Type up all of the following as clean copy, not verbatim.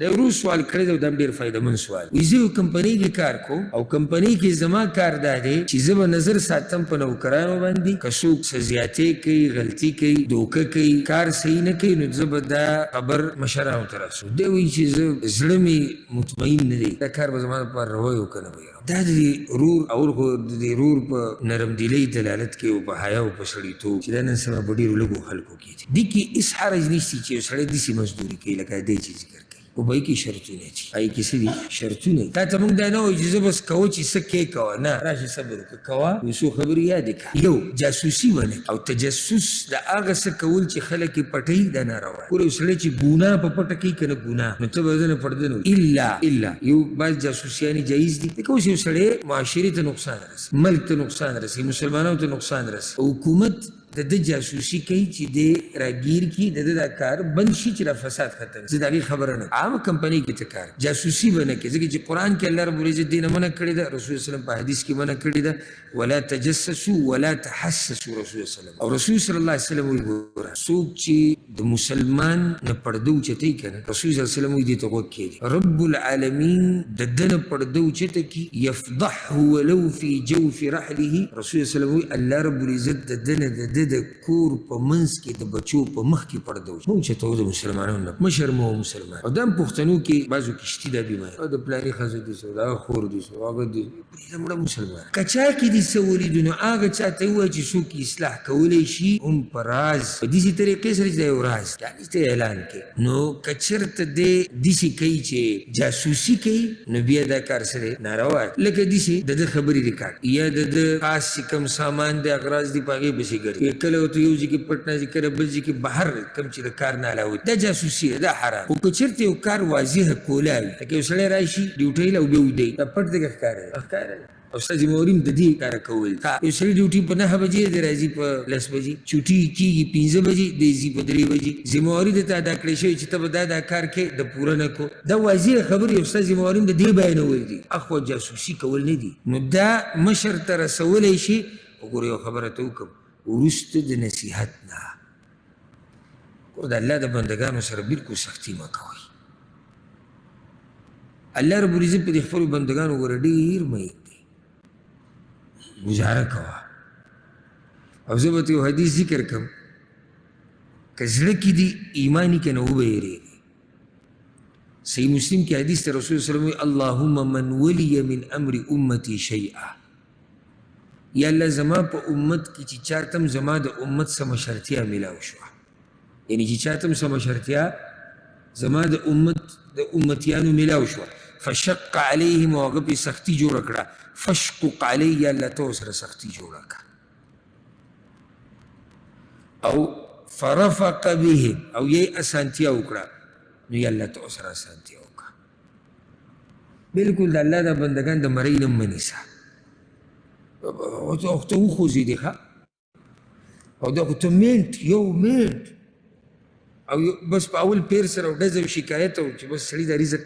د ورو سوال کړی دی او دا هم ډېر فایدهمند سوال وي. زه یو کمپنۍ کې کار کوم او کمپنۍ کې زما کار دا دی چې زه به نظر ساتم په نوکرانو باندې که څوک څه زیاتې کوي، غلطي کوي، دوکه کوي، کار صحیح نه کوي، نو زه به دا خبر مشرانو ته رسوم. دی وایي چې زه زړه مې مطمئن نه دی، دا کار به زما لپاره روی او که نه به دا د رور او د رور په نرمدلۍ دلالت کوي او په حیا او په سړیتوب چې دا نن سبا په ډېرو لږو خلکو کې دي. دې کې هېڅ حرج نشته چې یو سړی داسې مزدوري کوي لکه دی چې ذکر کوي. په بای کې شرطونه دي، هغې کې څه دي؟ شرطونه دي. تا ته موږ دا نه وایو چې زه بس کوه چې څه کې کوه، نه، راشي صبر وکړه، کوه یو څو خبرې یادې کړه. یو جاسوسي ونه او تجسس د هغه څه کول چې خلک یې پټوي دا ناروا. ګوره یو سړی چې ګناه په پټه کوي که نه ګناه، نو ته به ده نه پټده نه الا یو بعض جاسوسیانې جایز دي. لکه اوس یو سړی معاشرې ته نقصان رسي، ملک ته نقصان رسي، مسلمانانو ته نقصان رسي، حکومت د ده جاسوسي کوي چې دی راګیر کړي، د ده دا کار بند شي چې دا فساد ختم شي. زه د هغې خبره نه عامه کمپنۍ کې ته کار جاسوسي به نه کوي، ځکه چې قرآن کې الله رب العزت دې نه منع کړې ده، رسول صلی الله علیه وسلم په حدیث کې منع کړې ده، ولا تجسسوا ولا تحسسوا. رسول صلی الله علیه وسلم او رسول صلی الله علیه وسلم وایي ګوره څوک چې د مسلمان نه پرده اوچتوي که نه، رسول صلی الله علیه وسلم وایي دې ته غوږ کښېږدي. رب العالمین د ده نه پرده اوچته کړي، یفضحه ولو فی جوف رحله. رسول صلی الله علیه وسلم وایي الله رب العزت د ده نه د ده د کور په منځ کې د بچو په مخ کې پرده وچ مو اوچتوو د مسلمانانو نه، مشر مو مسلمان. او دا هم پښتنو کې بعضو کې شتي دا بیماري، او د پلاني ښځه دي څه، د هغه خور دي څه، هغه دي پرېږده مړه مسلمان. که چا کې دي څه ولیدو نو هغه چا ته ووایه چې څوک اصلاح کولی شي هم په راز په داسې طریقې سره چې دا یو راز یعنې ته اعلان کړي. نو که چېرته دی داسې کوي چې جاسوسي کوي نو بیا دا کار څه دی؟ ناروا دی. لکه داسې د ده خبرې ریکارډ یا د ده خاص چې کوم سامان دی اغراض دي په هغې پسې ګرځي، کله ورته یو ځای کې پټ نه ځي، کله بل ځای کې بهر کوم چې د کار نه علاوه دا جاسوسي ده، دا حرام. خو که چېرته یو کار واضحه کولا وي، لکه یو سړی راشي ډیوټۍ له او بیا ویده دا پټ دی که ښکاره او ستا ذمهواري هم د دې کاره کول. یو سړي ډیوټي په 9 بجې دی راځي په 10 بجې، چوټي کېږي 15 بجې دی ځي په 3 بجې. ذمهواري درته ادا کړی شوې چې ته به دا کار کې د پوره نه کو، دا واضحه خبرې او ستا ذمهواري هم د دې بیانول دي، اخوا جاسوسي کول نه دي. نو دا مشر ته رسولی شي. وګوره یو خبره ته وکړم وروسته د نصیحت نه، ګوره د الله د بندګانو سره بالکل سختي مه کوئ. الله رب العزت په دې خپلو بندګانو ګوره ډېر مین دی، ګزاره کوه. او زه به ته یو حدیث ذکر کړم، که زړه کې دي ایماني که نه وبهېرېږي. صحیح مسلم کې حدیث ته رسول صلی الله علیه وسلم اللهم من ولی من امر امتی شیئا، یا الله زما په امت کې چې چاته هم زما د امت څه مشرتیا میلاو شوه، یعنی چې چاته هم څه مشرتیا زما د امت د امتیانو میلاو شوه، فشق علیهم او هغه پرې سختي جوړه کړه، فشقق علی یا الله ته ورسره سختي جوړه کړه، او فرفق بهم او یې اسانتیا وکړه نو یا الله ته ورسره اسانتیا وکړه. بلکل د الله د بندګان د مرۍ نه مه نیسه، او ته وخوځېدې ښه، او دا خو ته منټ یو منټ او بس په اول پیر سره او ډز او شکایت او چې بس سړي دا رزق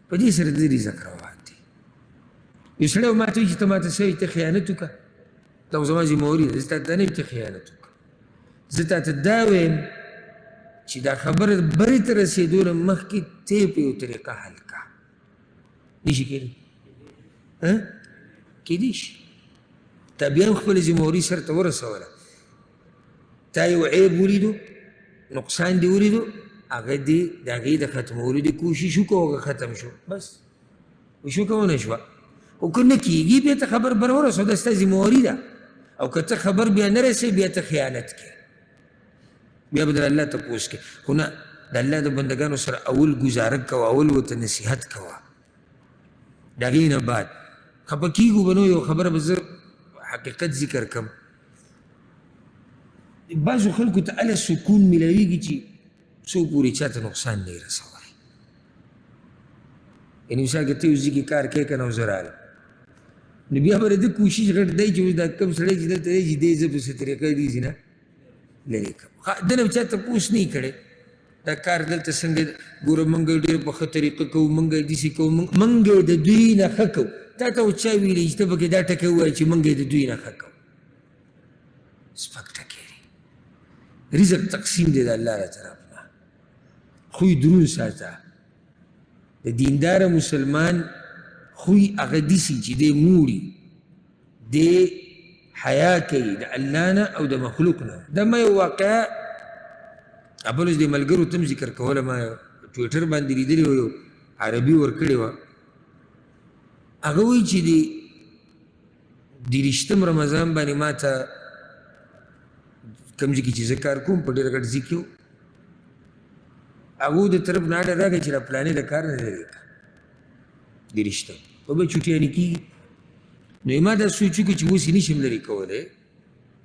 په دې سره د رزق روان دی. یو سړی ما ته وایي چې ته ما ته څه وایي، ته خیانت وکړه، دا خو زما ذمهواري ده، زه تا ته نه ویم ته خیانت وکړه، زه تا ته دا ویم چې دا خبره برې ته رسېدو نه مخکې ته یې په یو طریقه حل کړه. نشي کېدی کېدی شي تا بیا هم خپله ذمهواري سر ته ورسوله، تا یو عیب ولیدو، نقصان دې ولیدو، هغه دې د هغې د ختمولو دې کوشش وکړو، هغه ختم شو، بس وشو ونه شوه. خو که نه کېږي بیا ته خبر بر ورسوه، دا ستا ذمهواري ده. او که ته خبر بیا نه رسوي بیا ته خیانت کوې، بیا به د الله تپوس کوې. خو نه، د الله د بندګانو سره اول ګزاره کوه، اول ورته نصیحت کوه، د هغې نه بعد خفه کېږو به نو. یو خبره به زه حقیقت ذکر کړم، بعضو خلکو ته هله سکون میلاویږي چې څو پورې چاته نقصان نه یې رسولی. یعنې مثال که ته یو ځای کې کار کوې که نه او زه رالم نو بیا به د ده کوشش غټ دی چې اوس دا کوم سړی چې دلته دی چې دی زه په څه طریقه دېسې نه لرې کړم، ده نه به چا تپوس نه یې کړی دا کار دلته څنګه ګوره موږ ډېر په ښه طریقه کوو، موږ یې داسې کوو، موږ یې د دوی نه ښه کوو. تا ته چا ویلی چې ته پکې دا ټکی ووایې چې موږ یې د دوی نه ښه کوو؟ سپک ټکی دی. رزق تقسیم دی د الله له طرف نه، خوی درون ساته، د دیندار مسلمان خوی هغه داسې چې دی موړي دی حیا کوي د الله نه او د مخلوق نه. دا ما یو واقعه ابلوس د ملګرو تم ذکر کوله، ما ټویټر باندې لیدلې وه، یو عربي ورکړې وه. هغه وایي چې د 30 رمضان باندې ما ته کوم ځای کې چې زه کار کوم په ډېر غټ ځای کې و، هغو د طرف نه اډر راغی چې را پلانې د کار نه لرې کړه 30 په به چوټیانې کېږي. نو ما دا سوچ وکړو چې اوس یې نشم لرې کولی،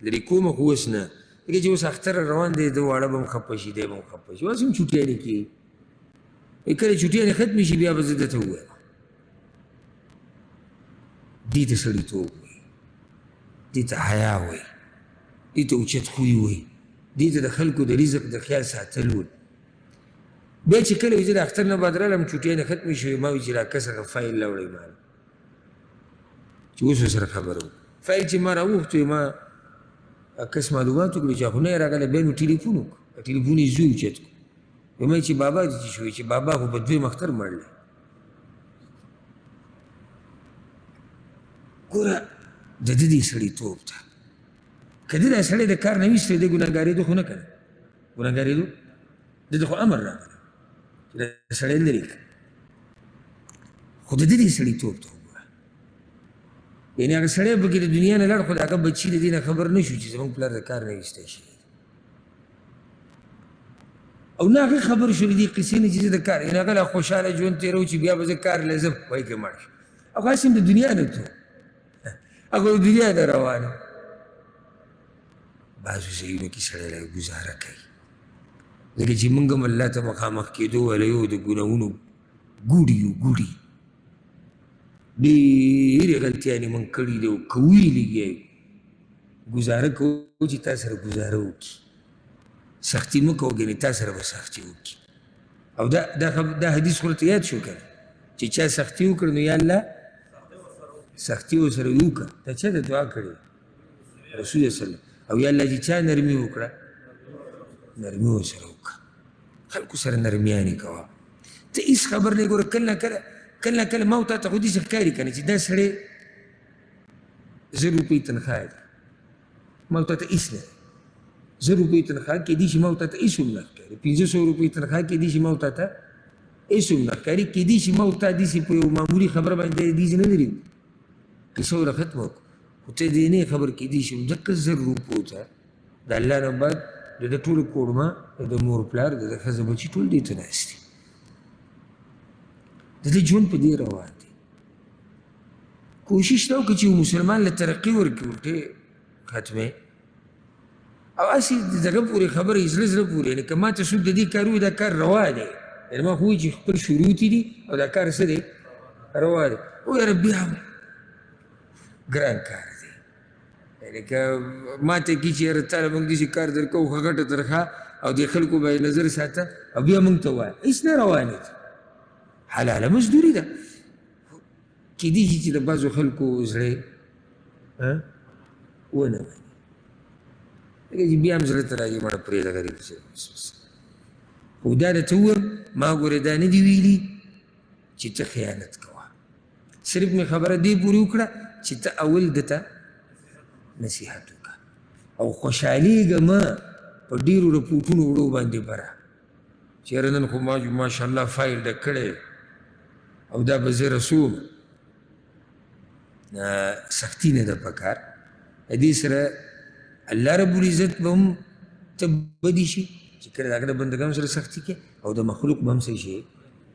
لرې کومه خو اوس نه، ځکه چې اوس اختر روان دی، د واړه به هم خفه شي، دی به هم خفه شي، اوس هم چوټیانې کېږي. کله چوټیانې ختمې شي بیا به زه درته ووایم. دې ته سړیتوب وایي، دې ته حیا وایي، دې ته اوچت خوی وایي، دې ته د خلکو د رزق د خیال ساتل وایي. بیا چې کله وي زه د اختر نه بعد رالم چوټیانې ختمې شوې، ما وایي چې را کس هغه فایل راوړئ ما چې اوس ورسره خبره وکړو. فایل چې ما راوغوښتو ما کس معلومات وکړو چې خو نه یې راغلی، بیا مې ټلیفون وکړو، ټلیفون یې زوی اوچت کړو، ویل چې بابا دې څه شوی، چې بابا خو په 2 اختر مړلی. ګوره د ده دې سړیتوب ته که ده دا سړی د کار نه ویستی دی ګناهګارېدو خو نه که نه، ګناهګارېدو ده ته خو امر راغلی چې دا سړی لرې کړه، خو د ده دې سړیتوب ته وګوره. یعنې هغه سړی پکې د دنیا نه لاړ، خو د هغه بچي د دې نه خبر نه شو چې زموږ پلار د کار نه ویستی شي، او نه هغه خبر شو د دې قصې نه چې زه د کار، یعنې هغه لا خوشحاله ژوند تېرو چې بیا به زه کار له ځم، وایي که مړ شم. او خاص هم د دنیا نه تو هغه د دنیا نه روانه. بعضو ځایونو کې سړی له ګزاره کوي، ځکه چې موږ هم الله ته مخامخ کېدو وله یو د ګناهونو ګوډي یو ګوډي، ډېرې غلطیانې موږ کړي دي او کوو یې لږیا یو. ګزاره کوو چې تا سره ګزاره وکړي، سختي مه کوو ګنې تا سره به سختي وکړي. او دا حدیث خو ورته یاد شو که نه چې چا سختي وکړه نو یا الله سختي ورسره وکړه. دا چا ته دعا کړې رسول الله صلی الله، او یا الله چې چا نرمي وکړه نرمي ورسره وکړه، خلکو سره نرمیانې کوه. ته هېڅ خبر نه یې. ګوره کله نه کله ما او تا ته خو داسې ښکاري که نه چې دا سړی 1000 روپۍ تنخواه ده، ما او تا ته هېڅ نه دی. 1000 روپۍ تنخواه کېدای شي ما او تا ته هېڅ هم نه ښکاري، 500 روپۍ تنخواه کېدای شي ما او تا ته هېڅ هم نه ښکاري، کېدای شي ما او تا داسې په یو معمولي خبره باندې داسې نه لري کیسه ورله ختمه وکړو، خو ته دې نه خبر کېدای شي دقه 1000 روپو ته د الله نه بعد د ده ټوله کورمه، د ده مور پلار، د ده ښځه بچي ټول دې ته ناست دي، د ده ژوند په دې روان دی. کوشش دا وکړه چې یو مسلمان له ترقي ورکړي، ورته ختمې او هسې د دغه پورې خبره یې زړه پورې، یعنې که ما ته څوک د دې کار ووایي دا کار روا دی، یعنې ما خو وایي چې خپل شروطي دي او دا کار څه دی روا دی. او یاره بیا هم ګران کار دی، یعنې که ما ته کي چې یاره تاله موږ داسې کار در کوو ښه غټه تنخواه او د خلکو به نظر ساته او بیا موږ ته وایه هېڅ نه روانې دي، حلاله مزدوري ده. کېدای شي چې د بعضو خلکو زړه ونه مني، ځکه چې بیا هم زړه ته راځي مړه پرېږده غریب څه. خو دا درته ووایم ما ګوره دا نه دي ویلي چې ته خیانت کوه، صرف مې خبره دې پورې وکړه چې ته اول ده ته نصیحت وکړه او خوشحالېږه مه په ډېرو رپوټونو وړو باندې بره چې یاره نن خو ما ماشاءالله فایل ډک کړی او دا به زه رسوم. سختي نه ده پکار، دې سره الله رب العزت به هم ته بدي شي چې کله د هغه د بندګانو سره سختي کوي او د مخلوق به هم څه شي،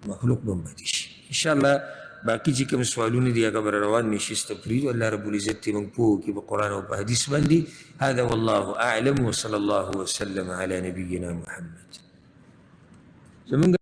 مخلوق به هم بدي شي. انشاءالله باقي چې کوم سوالونه دي هغه به روان نشي استفریدو. الله رب العزت دې موږ پوه کړي په قرآن او په حدیث باندې. هذا والله اعلم وصلى الله وسلم على نبينا محمد.